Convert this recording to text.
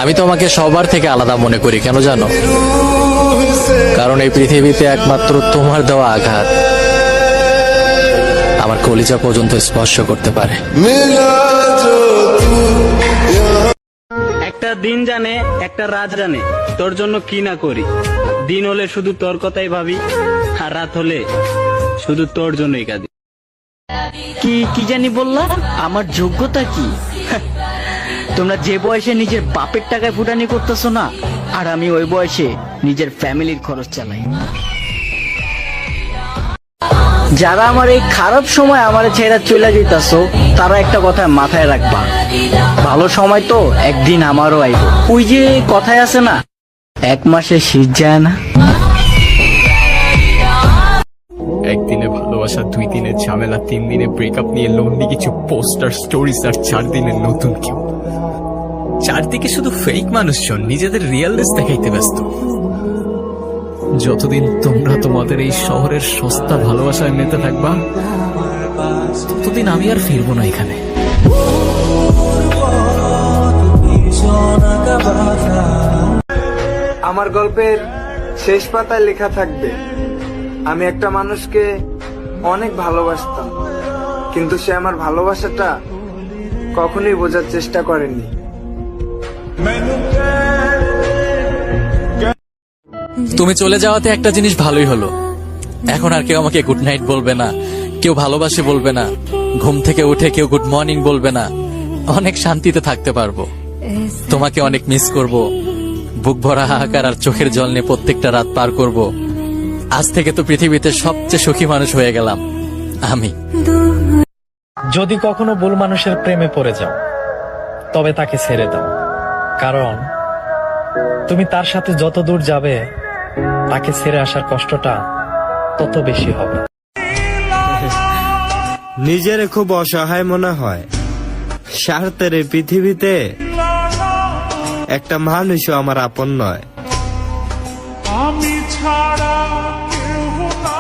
আমি তোমাকে সবার থেকে আলাদা মনে করি, কেন জানো? কারণ এই পৃথিবীতে একমাত্র তোমার দেওয়া আঘাত আমার কলিজা পর্যন্ত স্পর্শ করতে পারে। একটা দিন জানে একটা রাত জানে তোর জন্য কি না করি। দিন হলে শুধু তোর কথাই ভাবি, আর রাত হলে শুধু তোর জন্যই কাঁদি। কি কি জানি বললা? আমার যোগ্যতা কি? তোমরা যে বয়সে নিজের বাপের টাকায় ফুটানি করতেছো না, আর আমি ওই বয়সে নিজের ফ্যামিলির খরচ চালাই। যারা আমার এই খারাপ সময় আমার ছেড়ে চলে যেতেছো, তারা একটা কথা মাথায় রাখবা, ভালো সময় তো একদিন আমারও আইব। ওই যে কথায় আছে না, এক মাসে শীত যায় না। একদিনে ভালোবাসা, 2 দিনের ঝামেলা, 3 দিনে ব্রেকআপ নিয়ে লোনলি কিছু পোস্টার স্টোরিজ, আর 4 দিনের নতুন কেউ। চারদিকে শুধু ফেক মানুষজন নিজেদের রিয়েলনেস দেখাইতে ব্যস্ত। যতদিন তোমরা তোমাদের এই শহরের সস্তা ভালোবাসায় মেতে থাকবা, ততদিন আমি আর ফিরবো না এখানে। আমার গল্পের শেষ পাতায় লেখা থাকবে, আমি একটা মানুষকে অনেক ভালোবাসতাম, কিন্তু সে আমার ভালোবাসাটা কখনোই বোঝার চেষ্টা করেনি। তুমি চলে যাওয়াতে একটা জিনিস ভালোই হলো, এখন আর কেউ আমাকে গুড নাইট বলবে না, কেউ ভালোবাসে বলবে না, ঘুম থেকে উঠে কেউ গুড মর্নিং বলবে না। অনেক শান্তিতে থাকতে পারবো। তোমাকে অনেক মিস করব, বুক ভরা হাহাকার আর চোখের জল নিয়ে প্রত্যেকটা রাত পার করব। আজ থেকে তো পৃথিবীতে সবচেয়ে সুখী মানুষ হয়ে গেলাম আমি। যদি কখনো ভুল মানুষের প্রেমে পড়ে যাও, তবে তাকে ছেড়ে দাও, কারণ তুমি তার সাথে যত দূর যাবে, তাকে ছেড়ে আসার কষ্টটা তত বেশি হবে। নিজের খুব অসহায় মনে হয়, স্বার্থের এই পৃথিবীতে একটা মানুষও আমার আপন নয়। আমি ছাড়া কেউ না।